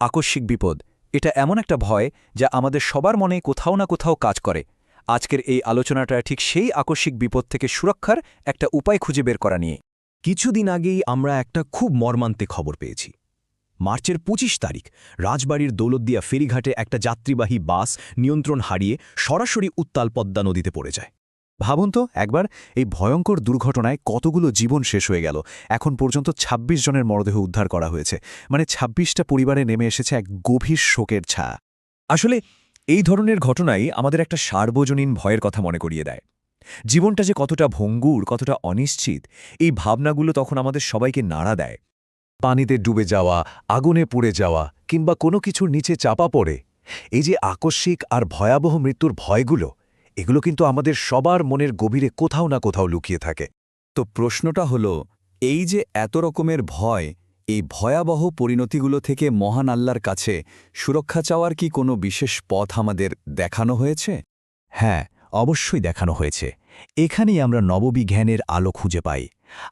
আকস্মিক বিপদ এটা এমন একটা ভয় যা আমাদের সবার মনে কোথাও না কোথাও কাজ করে। আজকের এই আলোচনাটা ঠিক সেই আকস্মিক বিপদ থেকে সুরক্ষার একটা উপায় খুঁজে বের করা নিয়ে। কিছুদিন আগেই আমরা একটা খুব মর্মান্তিক খবর পেয়েছি। মার্চের ২৫ তারিখ রাজবাড়ির দৌলতদিয়া ফেরিঘাটে একটা যাত্রীবাহী বাস নিয়ন্ত্রণ হারিয়ে সরাসরি উত্তাল পদ্মা নদীতে পড়ে যায়। ভাবুন তো একবার, এই ভয়ঙ্কর দুর্ঘটনায় কতগুলো জীবন শেষ হয়ে গেল। এখন পর্যন্ত ২৬ জনের মরদেহ উদ্ধার করা হয়েছে, মানে ২৬টা পরিবারে নেমে এসেছে এক গভীর শোকের ছায়া। আসলে এই ধরনের ঘটনাই আমাদের একটা সার্বজনীন ভয়ের কথা মনে করিয়ে দেয়। জীবনটা যে কতটা ভঙ্গুর, কতটা অনিশ্চিত, এই ভাবনাগুলো তখন আমাদের সবাইকে নাড়া দেয়। পানিতে ডুবে যাওয়া, আগুনে পুড়ে যাওয়া, কিংবা কোনো কিছুর নিচে চাপা পড়ে, এই যে আকস্মিক আর ভয়াবহ মৃত্যুর ভয়গুলো, এগুলো কিন্তু আমাদের সবার মনের গভীরে কোথাও না কোথাও লুকিয়ে থাকে। তো প্রশ্নটা হলো, এই যে এত রকমের ভয়, এই ভয়াবহ পরিণতিগুলো থেকে মহান আল্লাহর কাছে সুরক্ষা চাওয়ার কি কোনো বিশেষ পথ আমাদের দেখানো হয়েছে? হ্যাঁ, অবশ্যই দেখানো হয়েছে। এখানেই আমরা নববিজ্ঞানের আলো খুঁজে পাই।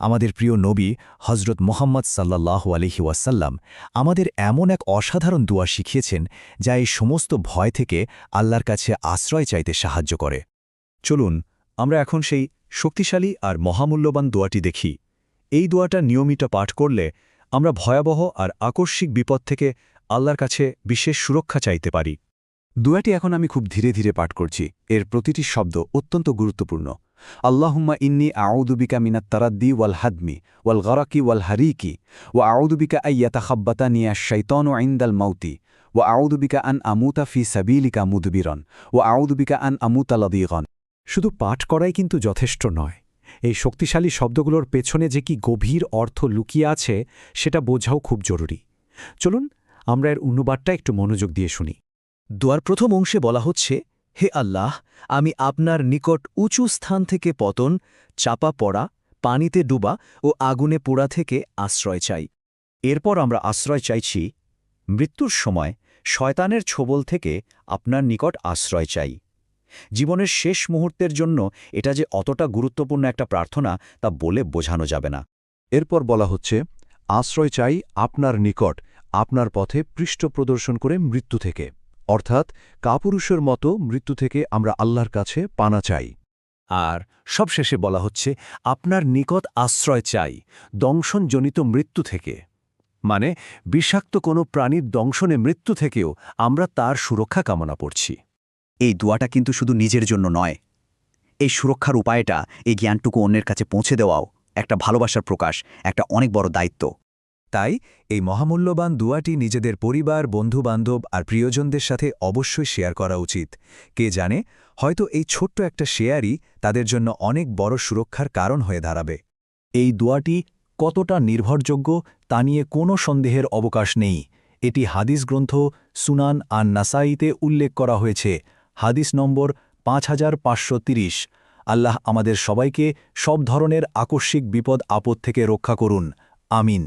আমাদের প্রিয় নবী হজরত মোহাম্মদ সাল্লাল্লাহু আলাইহি ওয়াসাল্লাম আমাদের এমন এক অসাধারণ দোয়া শিখিয়েছেন, যা এই সমস্ত ভয় থেকে আল্লাহর কাছে আশ্রয় চাইতে সাহায্য করে। চলুন আমরা এখন সেই শক্তিশালী আর মহামূল্যবান দোয়াটি দেখি। এই দোয়াটা নিয়মিত পাঠ করলে আমরা ভয়াবহ আর আকস্মিক বিপদ থেকে আল্লাহর কাছে বিশেষ সুরক্ষা চাইতে পারি। দোয়াটি এখন আমি খুব ধীরে ধীরে পাঠ করছি। এর প্রতিটি শব্দ অত্যন্ত গুরুত্বপূর্ণ। আল্লাহুম্মা ইন্নী আউযু বিকা মিনাত তারাদ্দি ওয়াল হাদমি ওয়াল গরাকি ওয়াল হারিকি ওয়া আউযু বিকা আন ইয়াতাখাব্বাতানি আশ-শাইতানু ইনদাল মাউতি ওয়া আউযু বিকা আন আমুতা ফি সাবিলিকা মুদবিরান ওয়া আউযু বিকা আন আমুতা লাদীগান। শুধু পাঠ করাই কিন্তু যথেষ্ট নয়। এই শক্তিশালী শব্দগুলোর পেছনে যে কি গভীর অর্থ লুকিয়ে আছে সেটা বোঝাও খুব জরুরি। চলুন আমরা এর অনুবাদটা একটু মনোযোগ দিয়ে শুনি। দোয়ার প্রথম অংশে বলা হচ্ছে, হে আল্লাহ, আমি আপনার নিকট উঁচু স্থান থেকে পতন, চাপা পড়া, পানিতে ডুবা ও আগুনে পোড়া থেকে আশ্রয় চাই। এরপর আমরা আশ্রয় চাইছি মৃত্যুর সময় শয়তানের ছোবল থেকে আপনার নিকট আশ্রয় চাই। জীবনের শেষ মুহূর্তের জন্য এটা যে অতটা গুরুত্বপূর্ণ একটা প্রার্থনা তা বলে বোঝানো যাবে না। এরপর বলা হচ্ছে, আশ্রয় চাই আপনার নিকট, আপনার পথে পৃষ্ঠ প্রদর্শন করে মৃত্যু থেকে, অর্থাৎ কাপুরুষের মতো মৃত্যু থেকে আমরা আল্লাহর কাছে পানা চাই। আর সবশেষে বলা হচ্ছে, আপনার নিকট আশ্রয় চাই দংশনজনিত মৃত্যু থেকে, মানে বিষাক্ত কোনো প্রাণীর দংশনে মৃত্যু থেকেও আমরা তার সুরক্ষা কামনা করছি। এই দোয়াটা কিন্তু শুধু নিজের জন্য নয়। এই সুরক্ষার উপায়টা, এই জ্ঞানটুকু অন্যের কাছে পৌঁছে দেওয়াও একটা ভালোবাসার প্রকাশ, একটা অনেক বড় দায়িত্ব। তাই এই মহামূল্যবান দোয়াটি নিজেদের পরিবার, বন্ধুবান্ধব আর প্রিয়জনদের সাথে অবশ্যই শেয়ার করা উচিত। কে জানে, হয়তো এই ছোট্ট একটা শেয়ারই তাদের জন্য অনেক বড় সুরক্ষার কারণ হয়ে দাঁড়াবে। এই দোয়াটি কতটা নির্ভরযোগ্য তা নিয়ে কোনো সন্দেহের অবকাশ নেই। এটি হাদিস গ্রন্থ সুনান আন নাসাইতে উল্লেখ করা হয়েছে, হাদিস নম্বর 5530। আল্লাহ আমাদের সবাইকে সব ধরনের আকস্মিক বিপদ আপদ থেকে রক্ষা করুন। আমিন।